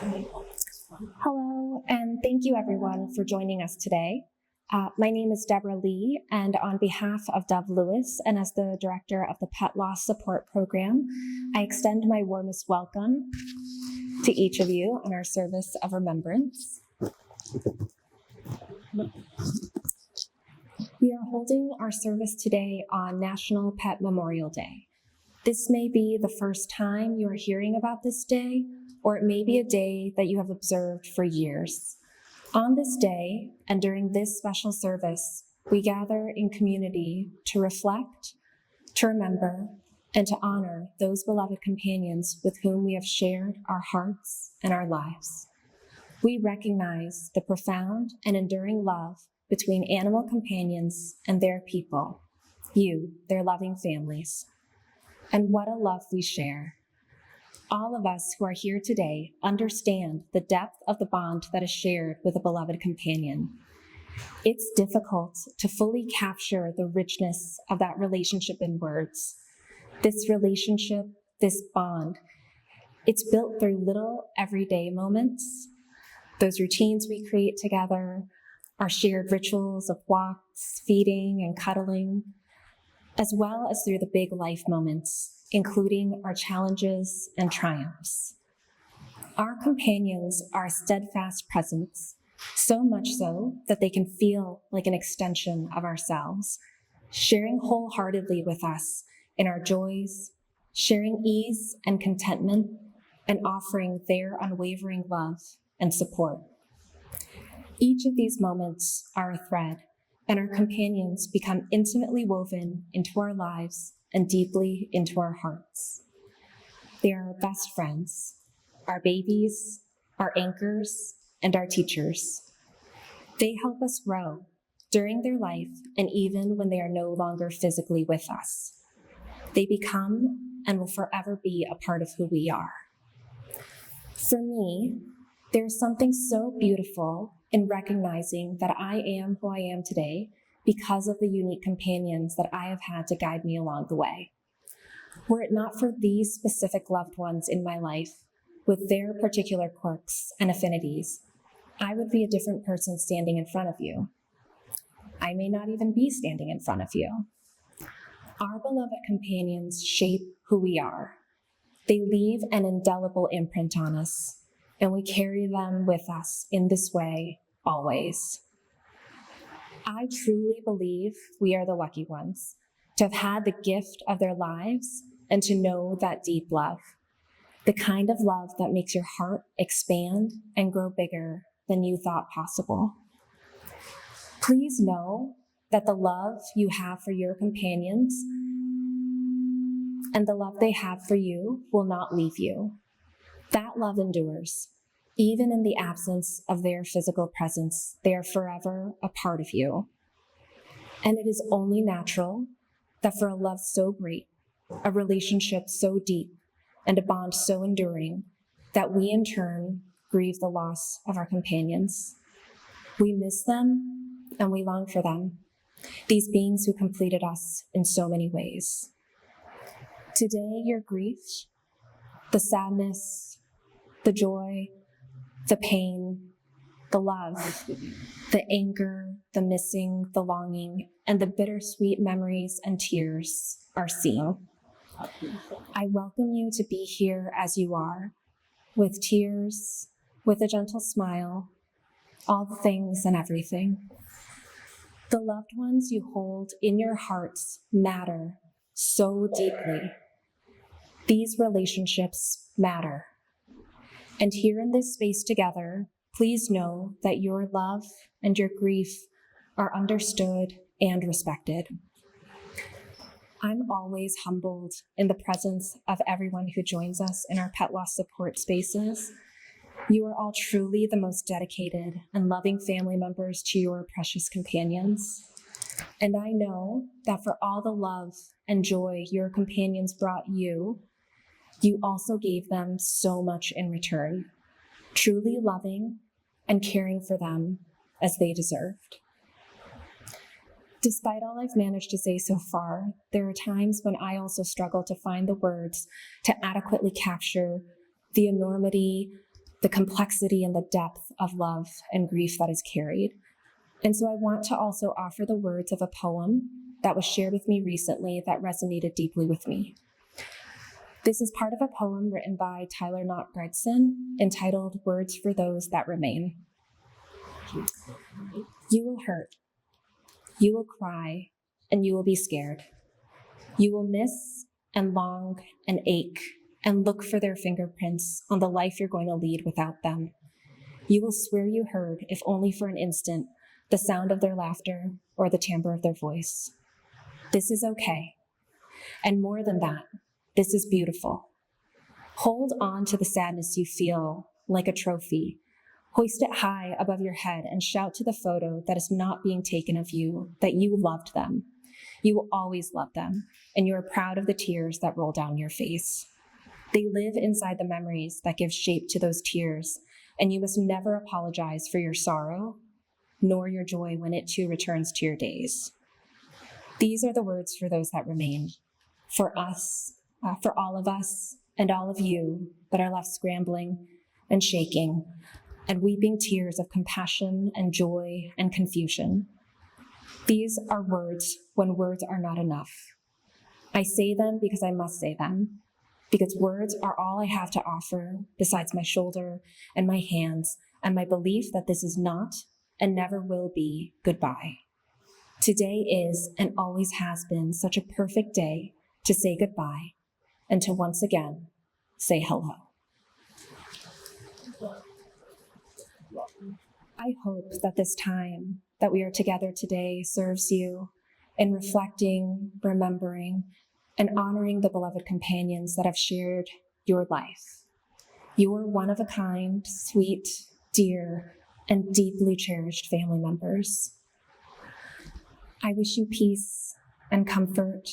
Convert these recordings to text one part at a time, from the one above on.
Hello, and thank you everyone for joining us today. My name is Deborah Lee, and on behalf of Dove Lewis and as the director of the Pet Loss Support Program, I extend my warmest welcome to each of you on our service of remembrance. We are holding our service today on National Pet Memorial Day. This may be the first time you are hearing about this day, or it may be a day that you have observed for years. On this day, and during this special service, we gather in community to reflect, to remember, and to honor those beloved companions with whom we have shared our hearts and our lives. We recognize the profound and enduring love between animal companions and their people, you, their loving families. And what a love we share. All of us who are here today understand the depth of the bond that is shared with a beloved companion. It's difficult to fully capture the richness of that relationship in words. This relationship, this bond, it's built through little everyday moments, those routines we create together, our shared rituals of walks, feeding, and cuddling, as well as through the big life moments, including our challenges and triumphs. Our companions are a steadfast presence, so much so that they can feel like an extension of ourselves, sharing wholeheartedly with us in our joys, sharing ease and contentment, and offering their unwavering love and support. Each of these moments are a thread, and our companions become intimately woven into our lives and deeply into our hearts. They are our best friends, our babies, our anchors, and our teachers. They help us grow during their life and even when they are no longer physically with us. They become and will forever be a part of who we are. For me, there's something so beautiful in recognizing that I am who I am today because of the unique companions that I have had to guide me along the way. Were it not for these specific loved ones in my life, with their particular quirks and affinities, I would be a different person standing in front of you. I may not even be standing in front of you. Our beloved companions shape who we are. They leave an indelible imprint on us, and we carry them with us in this way, always. I truly believe we are the lucky ones to have had the gift of their lives and to know that deep love, the kind of love that makes your heart expand and grow bigger than you thought possible. Please know that the love you have for your companions and the love they have for you will not leave you. That love endures. Even in the absence of their physical presence, they are forever a part of you. And it is only natural that for a love so great, a relationship so deep, and a bond so enduring, that we in turn grieve the loss of our companions. We miss them and we long for them, these beings who completed us in so many ways. Today, your grief, the sadness, the joy, the pain, the love, the anger, the missing, the longing, and the bittersweet memories and tears are seen. I welcome you to be here as you are, with tears, with a gentle smile, all the things and everything. The loved ones you hold in your hearts matter so deeply. These relationships matter. And here in this space together, please know that your love and your grief are understood and respected. I'm always humbled in the presence of everyone who joins us in our pet loss support spaces. You are all truly the most dedicated and loving family members to your precious companions. And I know that for all the love and joy your companions brought you, you also gave them so much in return, truly loving and caring for them as they deserved. Despite all I've managed to say so far, there are times when I also struggle to find the words to adequately capture the enormity, the complexity and the depth of love and grief that is carried. And so I want to also offer the words of a poem that was shared with me recently that resonated deeply with me. This is part of a poem written by Tyler Knott Gregson entitled Words for Those That Remain. You will hurt, you will cry, and you will be scared. You will miss and long and ache and look for their fingerprints on the life you're going to lead without them. You will swear you heard, if only for an instant, the sound of their laughter or the timbre of their voice. This is okay. And more than that, this is beautiful. Hold on to the sadness you feel like a trophy. Hoist it high above your head and shout to the photo that is not being taken of you that you loved them. You will always love them, and you are proud of the tears that roll down your face. They live inside the memories that give shape to those tears, and you must never apologize for your sorrow, nor your joy when it too returns to your days. These are the words for those that remain, for us, for all of us, and all of you that are left scrambling and shaking and weeping tears of compassion and joy and confusion. These are words when words are not enough. I say them because I must say them, because words are all I have to offer besides my shoulder and my hands and my belief that this is not and never will be goodbye. Today is and always has been such a perfect day to say goodbye and to once again say hello. I hope that this time that we are together today serves you in reflecting, remembering, and honoring the beloved companions that have shared your life. You are one of a kind, sweet, dear, and deeply cherished family members. I wish you peace and comfort,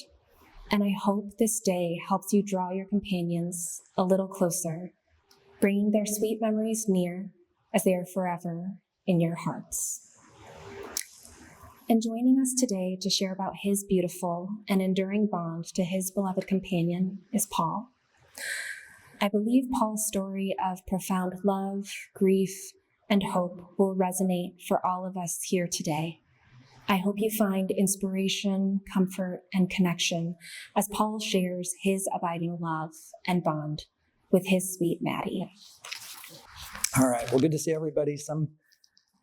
and I hope this day helps you draw your companions a little closer, bringing their sweet memories near as they are forever in your hearts. And joining us today to share about his beautiful and enduring bond to his beloved companion is Paul. I believe Paul's story of profound love, grief, and hope will resonate for all of us here today. I hope you find inspiration, comfort, and connection as Paul shares his abiding love and bond with his sweet Maddie. All right, well, good to see everybody. Some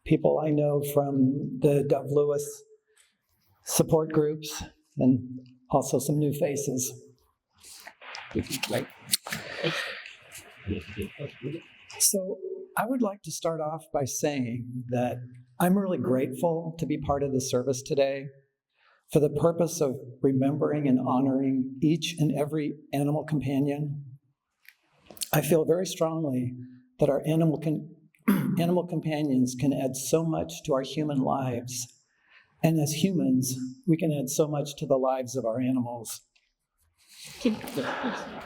people I know from the Dove Lewis support groups and also some new faces. So I would like to start off by saying that I'm really grateful to be part of this service today for the purpose of remembering and honoring each and every animal companion. I feel very strongly that our animal companions can add so much to our human lives. And as humans, we can add so much to the lives of our animals.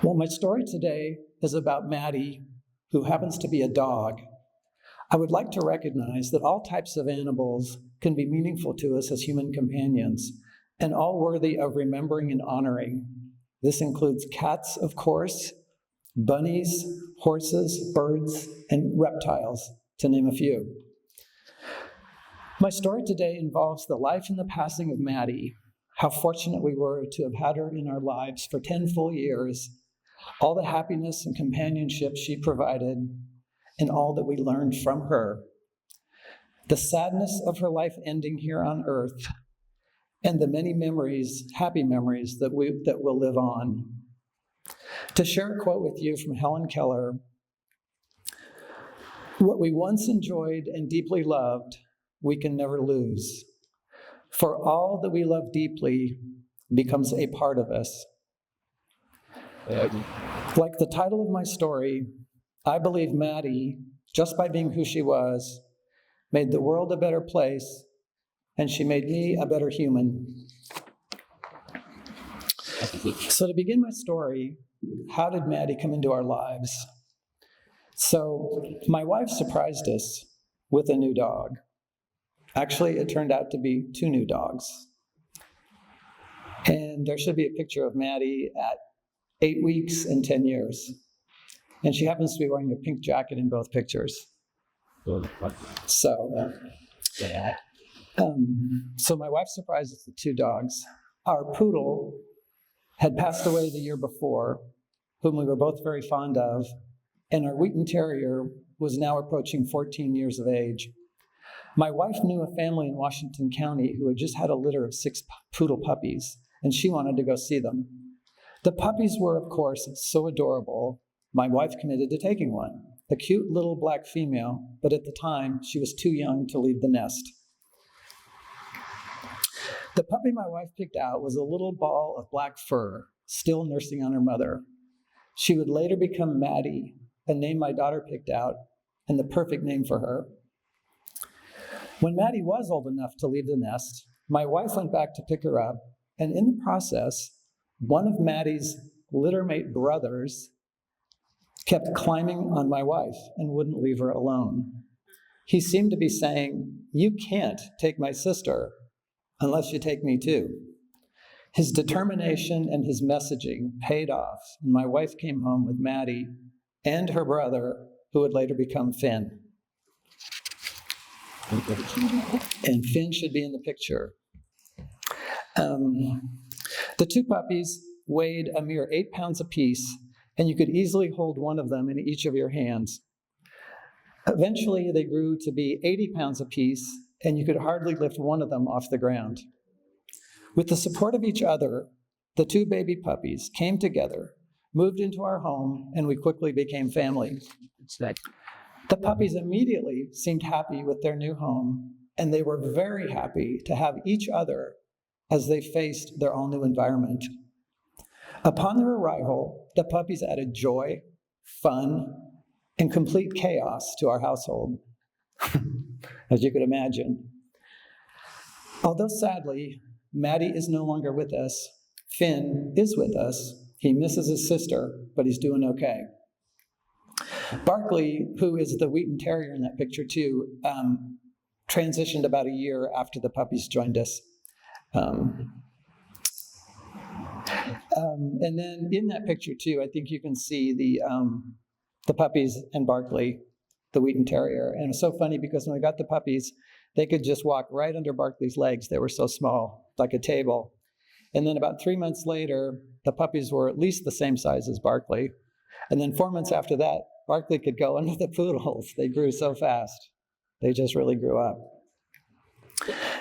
Well, my story today is about Maddie, who happens to be a dog. I would like to recognize that all types of animals can be meaningful to us as human companions, and all worthy of remembering and honoring. This includes cats, of course, bunnies, horses, birds, and reptiles, to name a few. My story today involves the life and the passing of Maddie, how fortunate we were to have had her in our lives for 10 full years, all the happiness and companionship she provided, and all that we learned from her, the sadness of her life ending here on earth, and the many memories, happy memories, that will live on. To share a quote with you from Helen Keller, "What we once enjoyed and deeply loved, we can never lose. For all that we love deeply becomes a part of us." Like the title of my story, I believe Maddie, just by being who she was, made the world a better place, and she made me a better human. So to begin my story, how did Maddie come into our lives? So my wife surprised us with a new dog. Actually, it turned out to be 2 new dogs. And there should be a picture of Maddie at 8 weeks and 10 years. And she happens to be wearing a pink jacket in both pictures. So my wife surprises the two dogs. Our poodle had passed away the year before, whom we were both very fond of, and our Wheaten Terrier was now approaching 14 years of age. My wife knew a family in Washington County who had just had a litter of 6 poodle puppies, and she wanted to go see them. The puppies were, of course, so adorable, my wife committed to taking one, a cute little black female, but at the time, she was too young to leave the nest. The puppy my wife picked out was a little ball of black fur, still nursing on her mother. She would later become Maddie, a name my daughter picked out, and the perfect name for her. When Maddie was old enough to leave the nest, my wife went back to pick her up, and in the process, one of Maddie's littermate brothers kept climbing on my wife and wouldn't leave her alone. He seemed to be saying, "You can't take my sister unless you take me too." His determination and his messaging paid off, and my wife came home with Maddie and her brother, who would later become Finn. And Finn should be in the picture. The two puppies weighed a mere 8 pounds apiece, and you could easily hold one of them in each of your hands. Eventually, they grew to be 80 pounds apiece, and you could hardly lift one of them off the ground. With the support of each other, the two baby puppies came together, moved into our home, and we quickly became family. The puppies immediately seemed happy with their new home, and they were very happy to have each other as they faced their all-new environment. Upon their arrival, the puppies added joy, fun, and complete chaos to our household, as you could imagine. Although sadly, Maddie is no longer with us, Finn is with us. He misses his sister, but he's doing okay. Barkley, who is the Wheaten Terrier in that picture too, transitioned about a year after the puppies joined us. And then in that picture too, I think you can see the puppies and Barkley, the Wheaten Terrier. And it was so funny because when we got the puppies, they could just walk right under Barkley's legs. They were so small, like a table. And then about 3 months later, the puppies were at least the same size as Barkley. And then 4 months after that, Barkley could go under the poodles. They grew so fast. They just really grew up.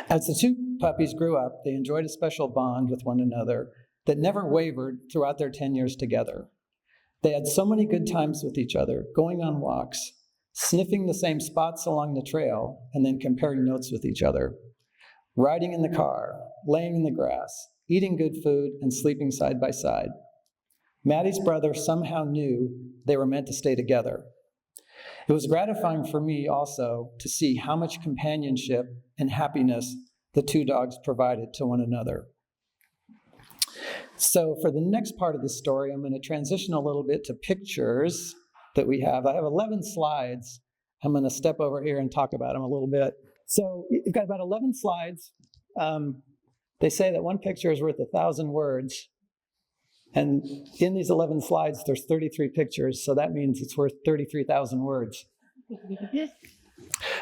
As the two puppies grew up, they enjoyed a special bond with one another that never wavered throughout their 10 years together. They had so many good times with each other, going on walks, sniffing the same spots along the trail, and then comparing notes with each other, riding in the car, laying in the grass, eating good food, and sleeping side by side. Maddie's brother somehow knew they were meant to stay together. It was gratifying for me also to see how much companionship and happiness the two dogs provided to one another. So for the next part of the story, I'm going to transition a little bit to pictures that we have. I have 11 slides. I'm going to step over here and talk about them a little bit. So you've got about 11 slides. They say that one picture is worth 1,000 words. And in these 11 slides, there's 33 pictures, so that means it's worth 33,000 words.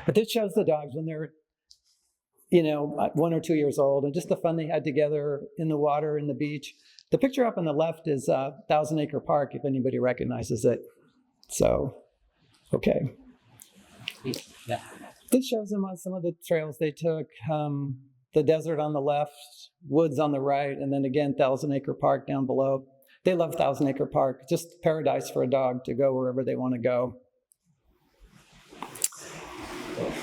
But this shows the dogs when they're, 1 or 2 years old, and just the fun they had together in the water, in the beach. The picture up on the left is Thousand Acre Park, if anybody recognizes it. So, okay. Yeah. This shows them on some of the trails they took. The desert on the left, woods on the right, and then again, Thousand Acre Park down below. They love Thousand Acre Park, just paradise for a dog to go wherever they want to go.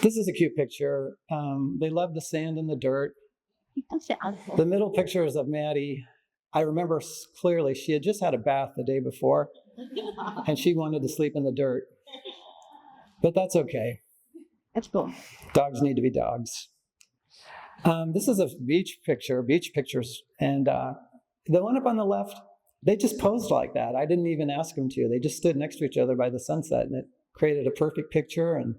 This is a cute picture. They love the sand and the dirt. The middle picture is of Maddie. I remember clearly she had just had a bath the day before, and she wanted to sleep in the dirt. But that's okay. That's cool. Dogs need to be dogs. This is a beach pictures, and the one up on the left, they just posed like that. I didn't even ask them to. They just stood next to each other by the sunset, and it created a perfect picture. And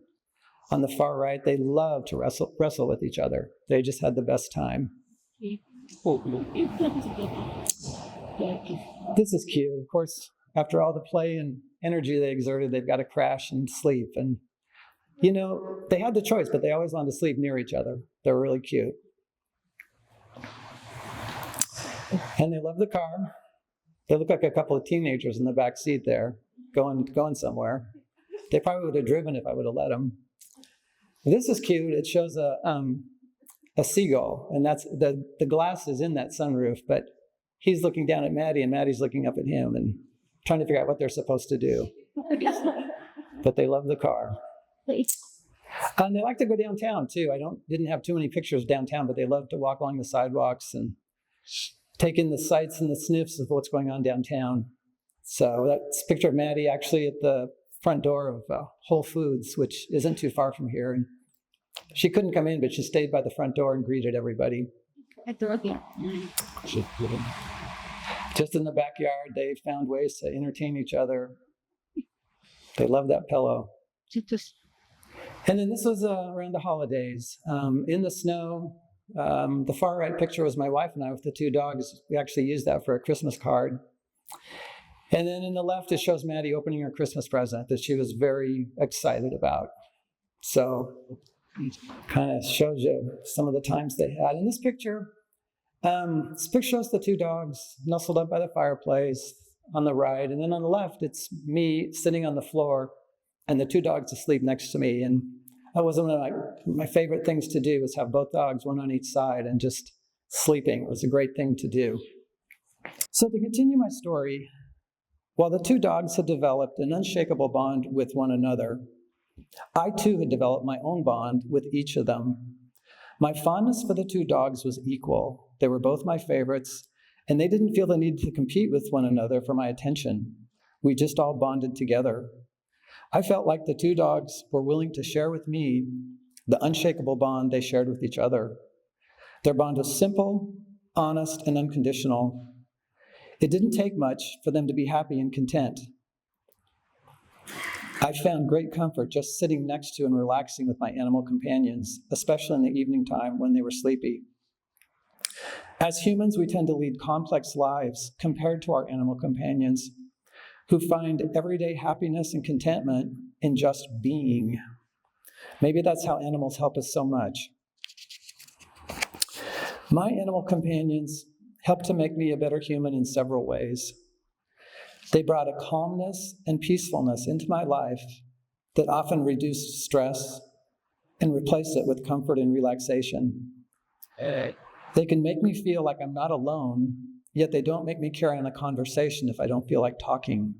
on the far right, they love to wrestle with each other. They just had the best time. This is cute. Of course, After all the play and energy they exerted, they've got to crash and sleep. And, you know, they had the choice, but they always wanted to sleep near each other. They're really cute. And they love the car. They look like a couple of teenagers in the back seat there, going somewhere. They probably would have driven if I would have let them. This is cute. It shows a seagull, and that's the glass is in that sunroof, but he's looking down at Maddie, and Maddie's looking up at him and trying to figure out what they're supposed to do. But they love the car. And they like to go downtown too. Didn't have too many pictures downtown, but they love to walk along the sidewalks and take in the sights and the sniffs of what's going on downtown. So that's a picture of Maddie actually at the front door of Whole Foods, which isn't too far from here. And she couldn't come in, but she stayed by the front door and greeted everybody. Just in the backyard, they found ways to entertain each other. They love that pillow. And then this was around the holidays. In the snow, the far right picture was my wife and I with the two dogs. We actually used that for a Christmas card. And then in the left, it shows Maddie opening her Christmas present that she was very excited about. So kind of shows you some of the times they had. In this picture shows the two dogs nestled up by the fireplace on the right. And then on the left, it's me sitting on the floor and the two dogs asleep next to me. And that was one of my favorite things to do, was have both dogs, one on each side, and just sleeping. It was a great thing to do. So to continue my story, while the two dogs had developed an unshakable bond with one another, I too had developed my own bond with each of them. My fondness for the two dogs was equal. They were both my favorites, and they didn't feel the need to compete with one another for my attention. We just all bonded together. I felt like the two dogs were willing to share with me the unshakable bond they shared with each other. Their bond was simple, honest, and unconditional. It didn't take much for them to be happy and content. I found great comfort just sitting next to and relaxing with my animal companions, especially in the evening time when they were sleepy. As humans, we tend to lead complex lives compared to our animal companions, who find everyday happiness and contentment in just being. Maybe that's how animals help us so much. My animal companions helped to make me a better human in several ways. They brought a calmness and peacefulness into my life that often reduced stress and replaced it with comfort and relaxation. They can make me feel like I'm not alone, yet they don't make me carry on a conversation if I don't feel like talking.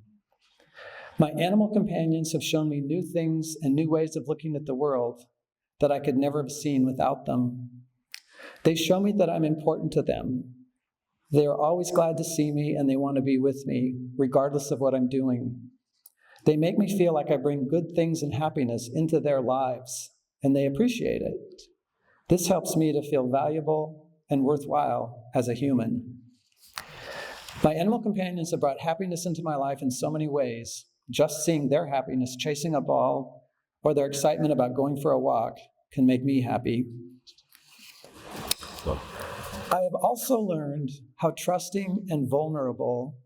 My animal companions have shown me new things and new ways of looking at the world that I could never have seen without them. They show me that I'm important to them. They are always glad to see me, and they want to be with me, regardless of what I'm doing. They make me feel like I bring good things and happiness into their lives, and they appreciate it. This helps me to feel valuable and worthwhile as a human. My animal companions have brought happiness into my life in so many ways. Just seeing their happiness chasing a ball or their excitement about going for a walk can make me happy. I have also learned how trusting and vulnerable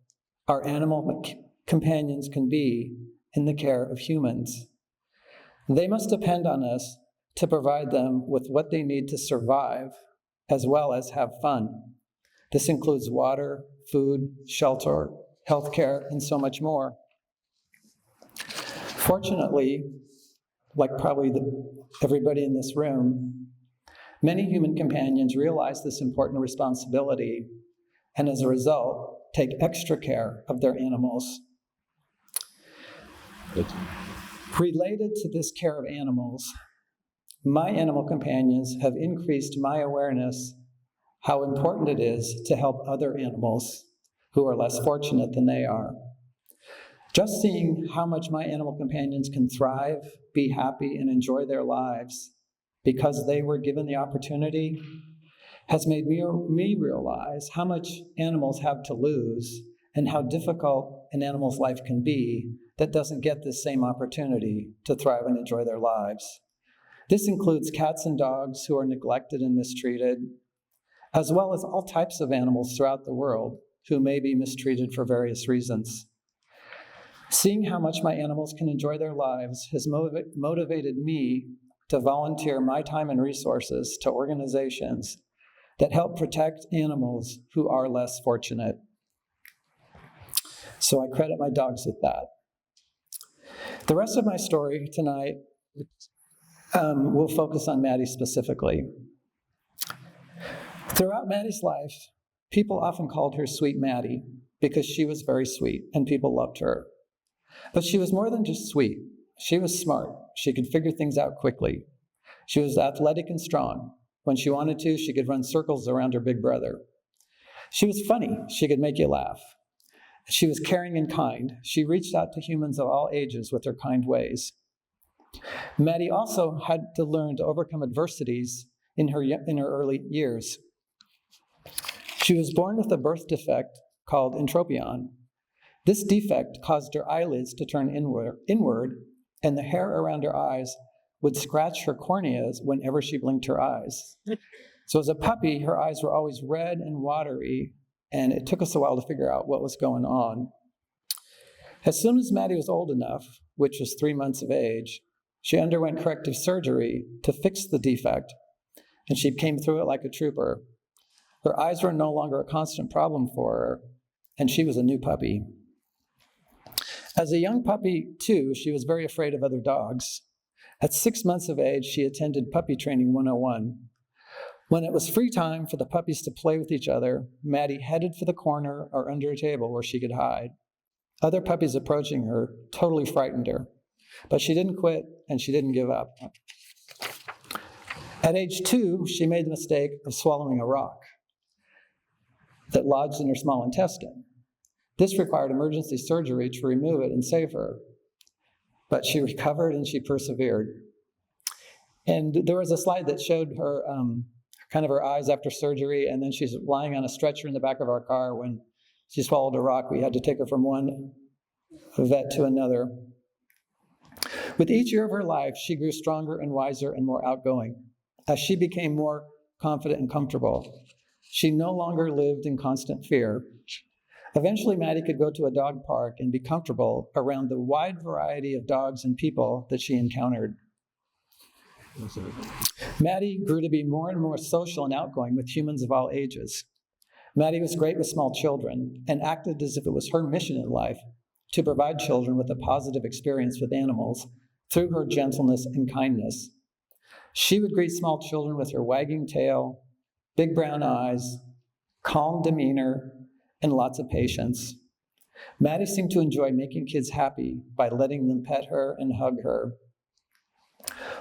our animal companions can be in the care of humans. They must depend on us to provide them with what they need to survive, as well as have fun. This includes water, food, shelter, healthcare, and so much more. Fortunately, like probably everybody in this room, many human companions realize this important responsibility, and as a result, take extra care of their animals. Related to this care of animals, my animal companions have increased my awareness how important it is to help other animals who are less fortunate than they are. Just seeing how much my animal companions can thrive, be happy, and enjoy their lives because they were given the opportunity has made me realize how much animals have to lose and how difficult an animal's life can be that doesn't get this same opportunity to thrive and enjoy their lives. This includes cats and dogs who are neglected and mistreated, as well as all types of animals throughout the world who may be mistreated for various reasons. Seeing how much my animals can enjoy their lives has motivated me to volunteer my time and resources to organizations that help protect animals who are less fortunate. So I credit my dogs with that. The rest of my story tonight will focus on Maddie specifically. Throughout Maddie's life, people often called her Sweet Maddie because she was very sweet and people loved her. But she was more than just sweet. She was smart. She could figure things out quickly. She was athletic and strong. When she wanted to, she could run circles around her big brother. She was funny. She could make you laugh. She was caring and kind. She reached out to humans of all ages with her kind ways. Maddie also had to learn to overcome adversities in her early years. She was born with a birth defect called entropion. This defect caused her eyelids to turn inward, and the hair around her eyes would scratch her corneas whenever she blinked her eyes. So as a puppy, her eyes were always red and watery, and it took us a while to figure out what was going on. As soon as Maddie was old enough, which was 3 months of age, she underwent corrective surgery to fix the defect, and she came through it like a trooper. Her eyes were no longer a constant problem for her, and she was a new puppy. As a young puppy, too, she was very afraid of other dogs. At 6 months of age, she attended Puppy Training 101. When it was free time for the puppies to play with each other, Maddie headed for the corner or under a table where she could hide. Other puppies approaching her totally frightened her, but she didn't quit and she didn't give up. At age 2, she made the mistake of swallowing a rock that lodged in her small intestine. This required emergency surgery to remove it and save her. But she recovered and she persevered. And there was a slide that showed her kind of her eyes after surgery, and then she's lying on a stretcher in the back of our car when she swallowed a rock. We had to take her from one vet to another. With each year of her life, she grew stronger and wiser and more outgoing. As she became more confident and comfortable, she no longer lived in constant fear. Eventually, Maddie could go to a dog park and be comfortable around the wide variety of dogs and people that she encountered. Maddie grew to be more and more social and outgoing with humans of all ages. Maddie was great with small children and acted as if it was her mission in life to provide children with a positive experience with animals through her gentleness and kindness. She would greet small children with her wagging tail, big brown eyes, calm demeanor, and lots of patience. Maddie seemed to enjoy making kids happy by letting them pet her and hug her.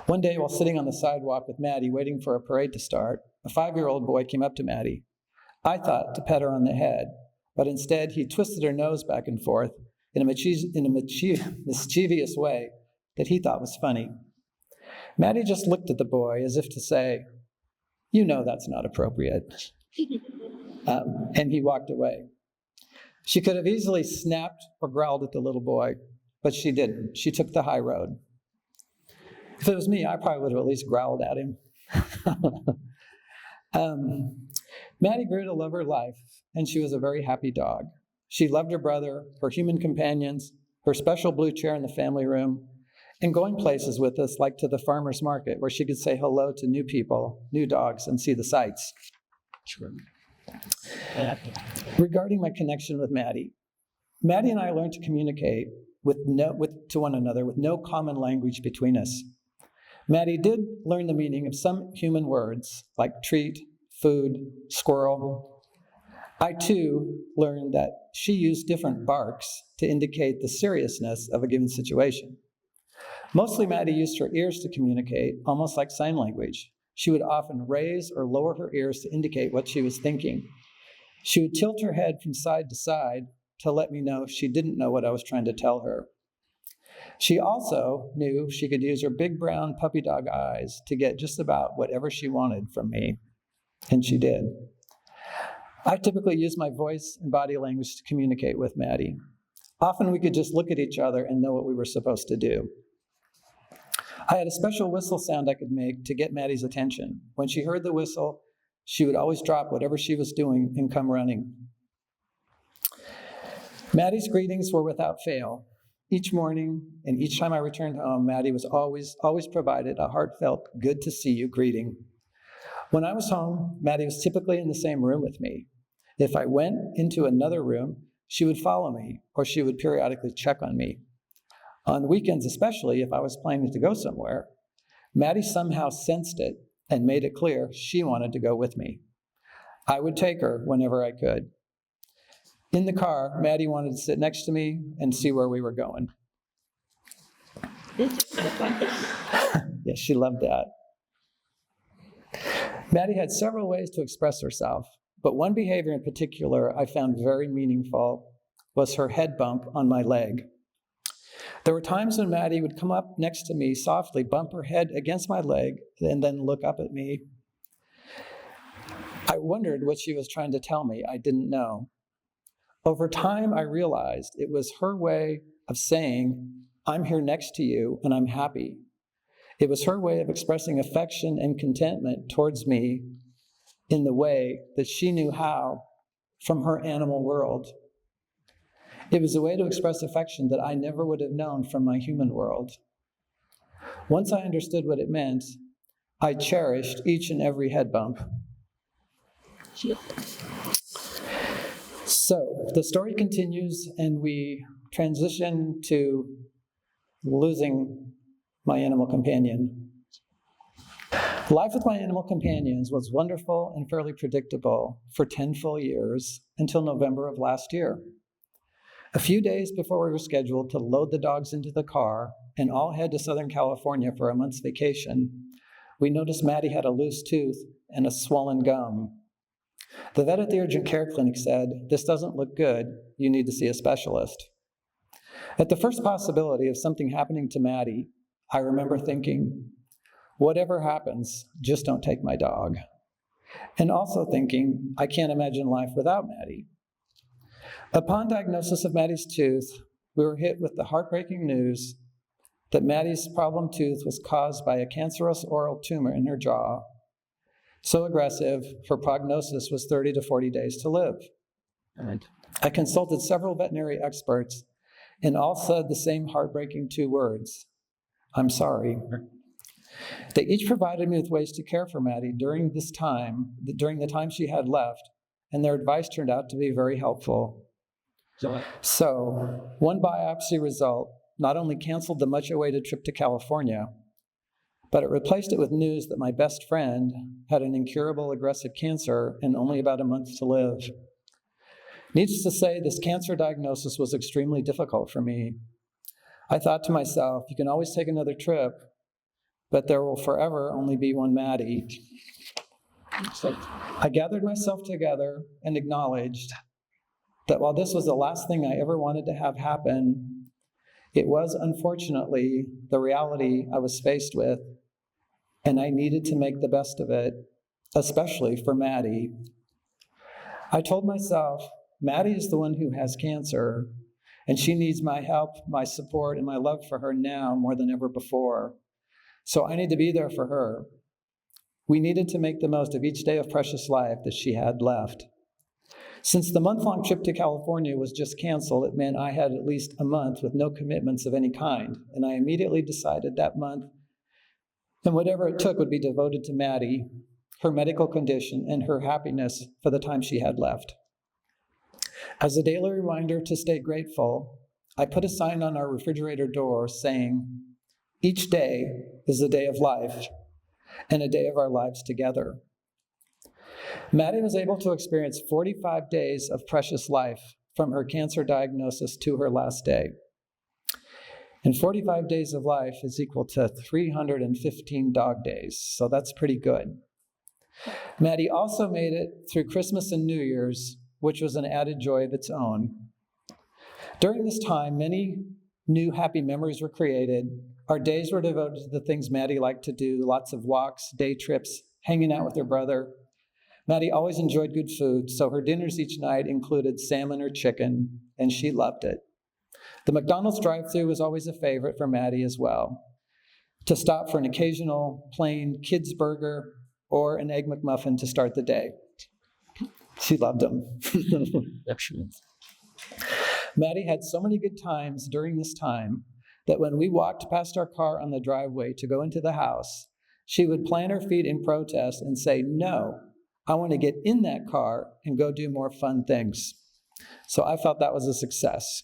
One day, while sitting on the sidewalk with Maddie waiting for a parade to start, a 5-year-old boy came up to Maddie. I thought to pet her on the head, but instead he twisted her nose back and forth in a mischievous way that he thought was funny. Maddie just looked at the boy as if to say, "You know that's not appropriate." And he walked away. She could have easily snapped or growled at the little boy, but she didn't. She took the high road. If it was me, I probably would have at least growled at him. Maddie grew to love her life, and she was a very happy dog. She loved her brother, her human companions, her special blue chair in the family room, and going places with us, like to the farmer's market, where she could say hello to new people, new dogs, and see the sights. Sure. Regarding my connection with Maddie and I learned to communicate to one another with no common language between us. Maddie did learn the meaning of some human words like treat, food, squirrel. I too learned that she used different barks to indicate the seriousness of a given situation. Mostly Maddie used her ears to communicate, almost like sign language. She would often raise or lower her ears to indicate what she was thinking. She would tilt her head from side to side to let me know she didn't know what I was trying to tell her. She also knew she could use her big brown puppy dog eyes to get just about whatever she wanted from me, and she did. I typically use my voice and body language to communicate with Maddie. Often we could just look at each other and know what we were supposed to do. I had a special whistle sound I could make to get Maddie's attention. When she heard the whistle, she would always drop whatever she was doing and come running. Maddie's greetings were without fail. Each morning and each time I returned home, Maddie was always provided a heartfelt, good to see you greeting. When I was home, Maddie was typically in the same room with me. If I went into another room, she would follow me, or she would periodically check on me. On weekends especially, if I was planning to go somewhere, Maddie somehow sensed it and made it clear she wanted to go with me. I would take her whenever I could. In the car, Maddie wanted to sit next to me and see where we were going. Yes, she loved that. Maddie had several ways to express herself, but one behavior in particular I found very meaningful was her head bump on my leg. There were times when Maddie would come up next to me softly, bump her head against my leg, and then look up at me. I wondered what she was trying to tell me. I didn't know. Over time, I realized it was her way of saying, I'm here next to you and I'm happy. It was her way of expressing affection and contentment towards me in the way that she knew how from her animal world. It was a way to express affection that I never would have known from my human world. Once I understood what it meant, I cherished each and every head bump. So the story continues, and we transition to losing my animal companion. Life with my animal companions was wonderful and fairly predictable for 10 full years until November of last year. A few days before we were scheduled to load the dogs into the car and all head to Southern California for a month's vacation, we noticed Maddie had a loose tooth and a swollen gum. The vet at the urgent care clinic said, "This doesn't look good. You need to see a specialist." At the first possibility of something happening to Maddie, I remember thinking, whatever happens, just don't take my dog. And also thinking, I can't imagine life without Maddie. Upon diagnosis of Maddie's tooth, we were hit with the heartbreaking news that Maddie's problem tooth was caused by a cancerous oral tumor in her jaw, so aggressive, her prognosis was 30 to 40 days to live. I consulted several veterinary experts, and all said the same heartbreaking two words, I'm sorry. They each provided me with ways to care for Maddie during the time she had left, and their advice turned out to be very helpful. So, one biopsy result not only canceled the much-awaited trip to California, but it replaced it with news that my best friend had an incurable aggressive cancer and only about a month to live. Needless to say, this cancer diagnosis was extremely difficult for me. I thought to myself, you can always take another trip, but there will forever only be one Maddie. So I gathered myself together and acknowledged that while this was the last thing I ever wanted to have happen, it was unfortunately the reality I was faced with, and I needed to make the best of it, especially for Maddie. I told myself, Maddie is the one who has cancer, and she needs my help, my support, and my love for her now more than ever before. So I need to be there for her. We needed to make the most of each day of precious life that she had left. Since the month-long trip to California was just canceled, it meant I had at least a month with no commitments of any kind, and I immediately decided that month, and whatever it took would be devoted to Maddie, her medical condition, and her happiness for the time she had left. As a daily reminder to stay grateful, I put a sign on our refrigerator door saying, each day is a day of life and a day of our lives together. Maddie was able to experience 45 days of precious life from her cancer diagnosis to her last day. And 45 days of life is equal to 315 dog days, so that's pretty good. Maddie also made it through Christmas and New Year's, which was an added joy of its own. During this time, many new happy memories were created. Our days were devoted to the things Maddie liked to do, lots of walks, day trips, hanging out with her brother. Maddie always enjoyed good food, so her dinners each night included salmon or chicken, and she loved it. The McDonald's drive-thru was always a favorite for Maddie as well, to stop for an occasional plain kids burger or an Egg McMuffin to start the day. She loved them. Maddie had so many good times during this time that when we walked past our car on the driveway to go into the house, she would plant her feet in protest and say, "No, I want to get in that car and go do more fun things." So I felt that was a success.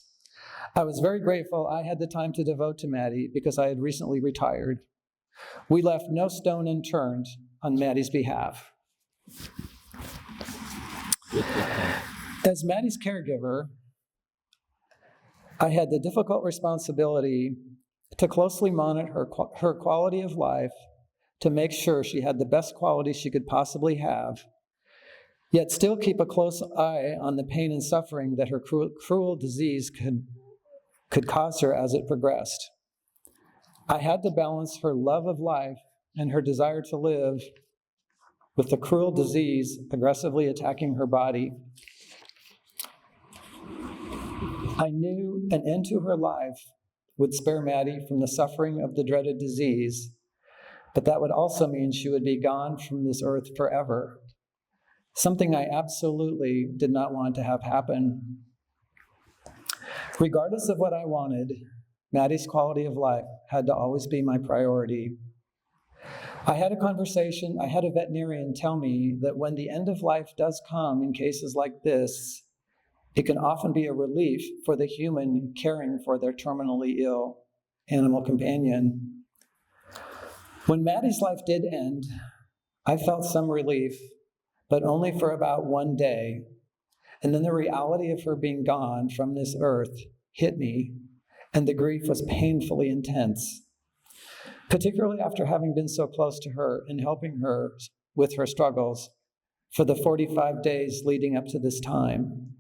I was very grateful I had the time to devote to Maddie because I had recently retired. We left no stone unturned on Maddie's behalf. As Maddie's caregiver, I had the difficult responsibility to closely monitor her quality of life, to make sure she had the best quality she could possibly have, yet still keep a close eye on the pain and suffering that her cruel disease could cause her as it progressed. I had to balance her love of life and her desire to live with the cruel disease aggressively attacking her body. I knew an end to her life would spare Maddie from the suffering of the dreaded disease, but that would also mean she would be gone from this earth forever, something I absolutely did not want to have happen. Regardless of what I wanted, Maddie's quality of life had to always be my priority. I had a veterinarian tell me that when the end of life does come in cases like this, it can often be a relief for the human caring for their terminally ill animal companion. When Maddie's life did end, I felt some relief, but only for about one day. And then the reality of her being gone from this earth hit me, and the grief was painfully intense, particularly after having been so close to her and helping her with her struggles for the 45 days leading up to this time.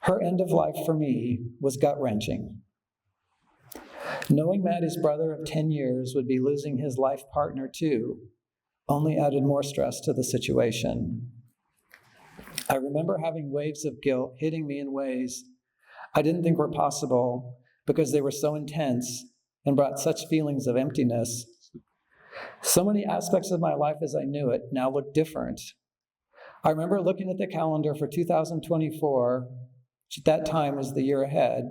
Her end of life for me was gut-wrenching. Knowing Maddie's brother of 10 years would be losing his life partner too only added more stress to the situation. I remember having waves of guilt hitting me in ways I didn't think were possible because they were so intense and brought such feelings of emptiness. So many aspects of my life as I knew it now look different. I remember looking at the calendar for 2024, which at that time was the year ahead,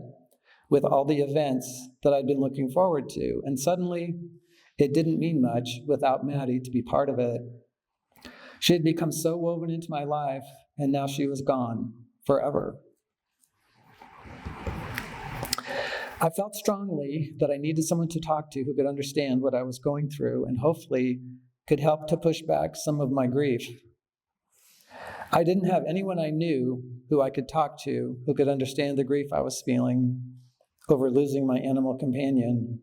with all the events that I'd been looking forward to, and suddenly it didn't mean much without Maddie to be part of it. She had become so woven into my life, and now she was gone forever. I felt strongly that I needed someone to talk to who could understand what I was going through and hopefully could help to push back some of my grief. I didn't have anyone I knew who I could talk to who could understand the grief I was feeling over losing my animal companion.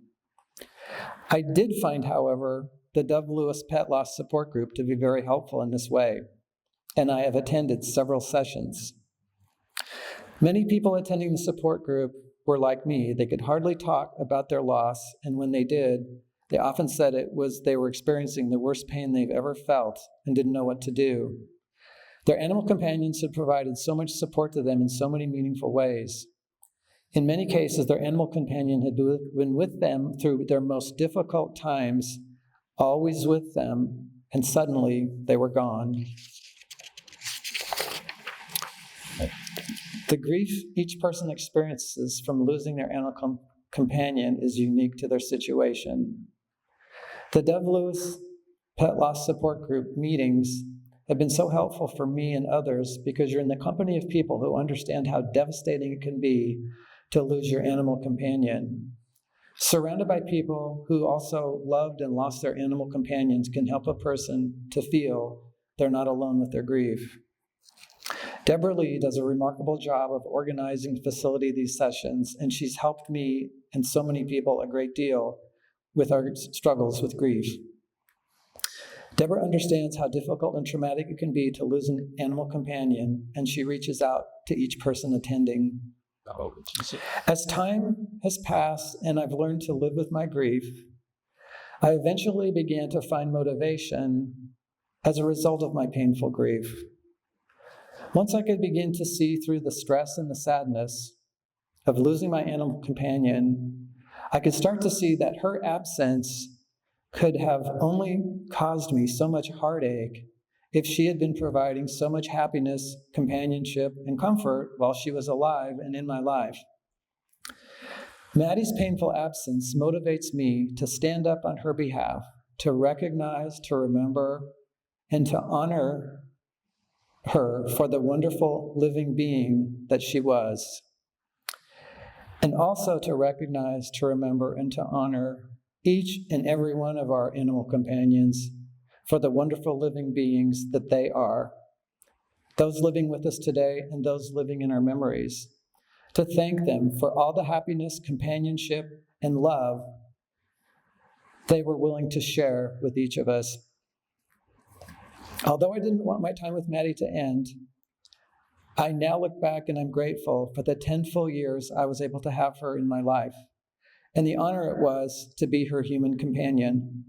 I did find, however, the Dove Lewis Pet Loss Support Group to be very helpful in this way, and I have attended several sessions. Many people attending the support group were like me. They could hardly talk about their loss, and when they did, they often said they were experiencing the worst pain they've ever felt and didn't know what to do. Their animal companions had provided so much support to them in so many meaningful ways. In many cases, their animal companion had been with them through their most difficult times, always with them, and suddenly they were gone. The grief each person experiences from losing their animal companion is unique to their situation. The Dove Lewis Pet Loss Support Group meetings have been so helpful for me and others because you're in the company of people who understand how devastating it can be to lose your animal companion. Surrounded by people who also loved and lost their animal companions can help a person to feel they're not alone with their grief. Deborah Lee does a remarkable job of organizing and facilitating these sessions, and she's helped me and so many people a great deal with our struggles with grief. Deborah understands how difficult and traumatic it can be to lose an animal companion, and she reaches out to each person attending. As time has passed and I've learned to live with my grief, I eventually began to find motivation as a result of my painful grief. Once I could begin to see through the stress and the sadness of losing my animal companion, I could start to see that her absence could have only caused me so much heartache if she had been providing so much happiness, companionship, and comfort while she was alive and in my life. Maddie's painful absence motivates me to stand up on her behalf, to recognize, to remember, and to honor her for the wonderful living being that she was. And also to recognize, to remember, and to honor each and every one of our animal companions for the wonderful living beings that they are, those living with us today and those living in our memories. To thank them for all the happiness, companionship, and love they were willing to share with each of us. Although I didn't want my time with Maddie to end, I now look back and I'm grateful for the 10 full years I was able to have her in my life, and the honor it was to be her human companion.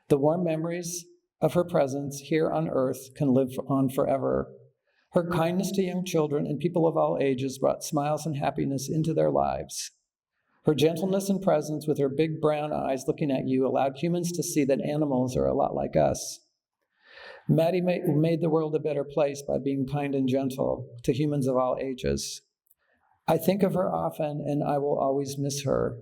The warm memories of her presence here on earth can live on forever. Her kindness to young children and people of all ages brought smiles and happiness into their lives. Her gentleness and presence with her big brown eyes looking at you allowed humans to see that animals are a lot like us. Maddie made the world a better place by being kind and gentle to humans of all ages. I think of her often, and I will always miss her.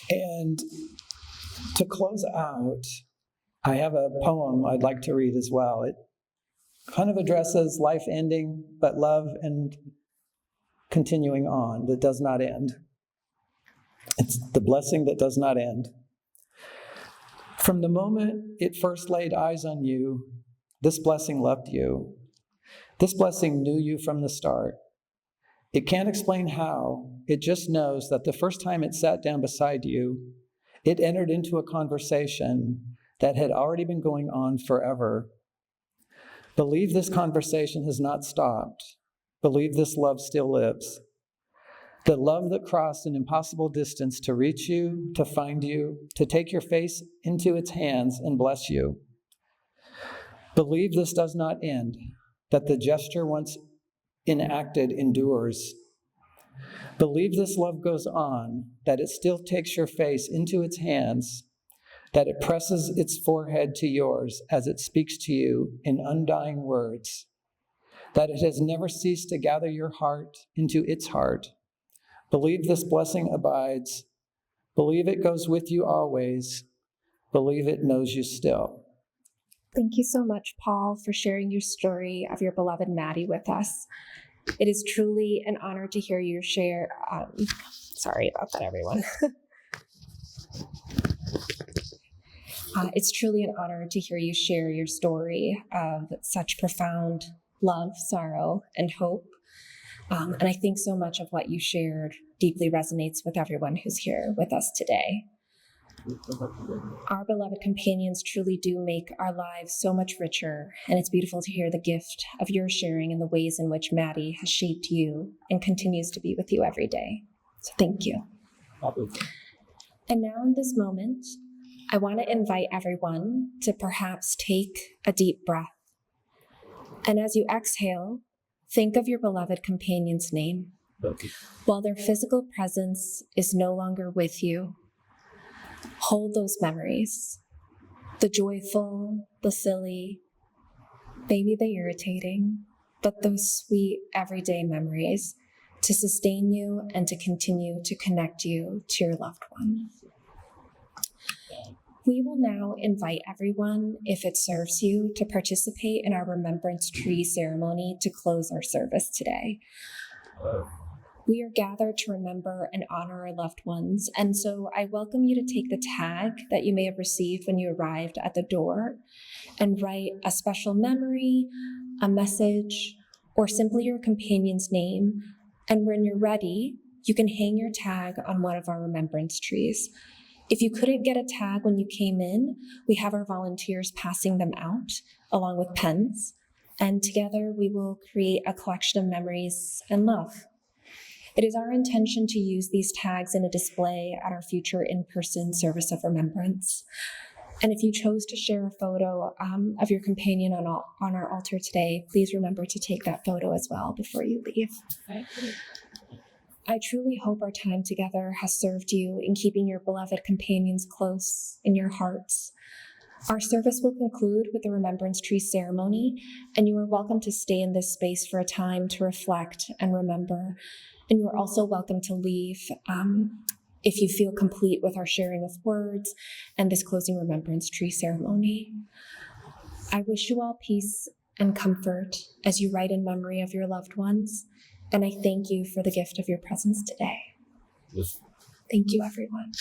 And to close out, I have a poem I'd like to read as well. It kind of addresses life ending, but love and continuing on that does not end. It's the blessing that does not end. From the moment it first laid eyes on you, this blessing loved you. This blessing knew you from the start. It can't explain how. It just knows that the first time it sat down beside you, it entered into a conversation that had already been going on forever. Believe this conversation has not stopped. Believe this love still lives. The love that crossed an impossible distance to reach you, to find you, to take your face into its hands and bless you. Believe this does not end, that the gesture once enacted endures. Believe this love goes on, that it still takes your face into its hands, that it presses its forehead to yours as it speaks to you in undying words, that it has never ceased to gather your heart into its heart. Believe this blessing abides. Believe it goes with you always. Believe it knows you still. Thank you so much, Paul, for sharing your story of your beloved Maddie with us. It is truly an honor to hear you share. Sorry about that, everyone. It's truly an honor to hear you share your story of such profound love, sorrow, and hope. And I think so much of what you shared deeply resonates with everyone who's here with us today. Our beloved companions truly do make our lives so much richer, and it's beautiful to hear the gift of your sharing and the ways in which Maddie has shaped you and continues to be with you every day. So thank you. And now in this moment, I want to invite everyone to perhaps take a deep breath. And as you exhale, think of your beloved companion's name. While their physical presence is no longer with you, hold those memories, the joyful, the silly, maybe the irritating, but those sweet everyday memories to sustain you and to continue to connect you to your loved one. We will now invite everyone, if it serves you, to participate in our Remembrance Tree ceremony to close our service today. We are gathered to remember and honor our loved ones, and so I welcome you to take the tag that you may have received when you arrived at the door and write a special memory, a message, or simply your companion's name. And when you're ready, you can hang your tag on one of our remembrance trees. If you couldn't get a tag when you came in, we have our volunteers passing them out along with pens, and together we will create a collection of memories and love. It is our intention to use these tags in a display at our future in-person service of remembrance. And if you chose to share a photo of your companion on our altar today, please remember to take that photo as well before you leave. I truly hope our time together has served you in keeping your beloved companions close in your hearts. Our service will conclude with the Remembrance Tree ceremony, and you are welcome to stay in this space for a time to reflect and remember. And you are also welcome to leave if you feel complete with our sharing of words and this closing Remembrance Tree ceremony. I wish you all peace and comfort as you write in memory of your loved ones, and I thank you for the gift of your presence today. Yes. Thank you, everyone.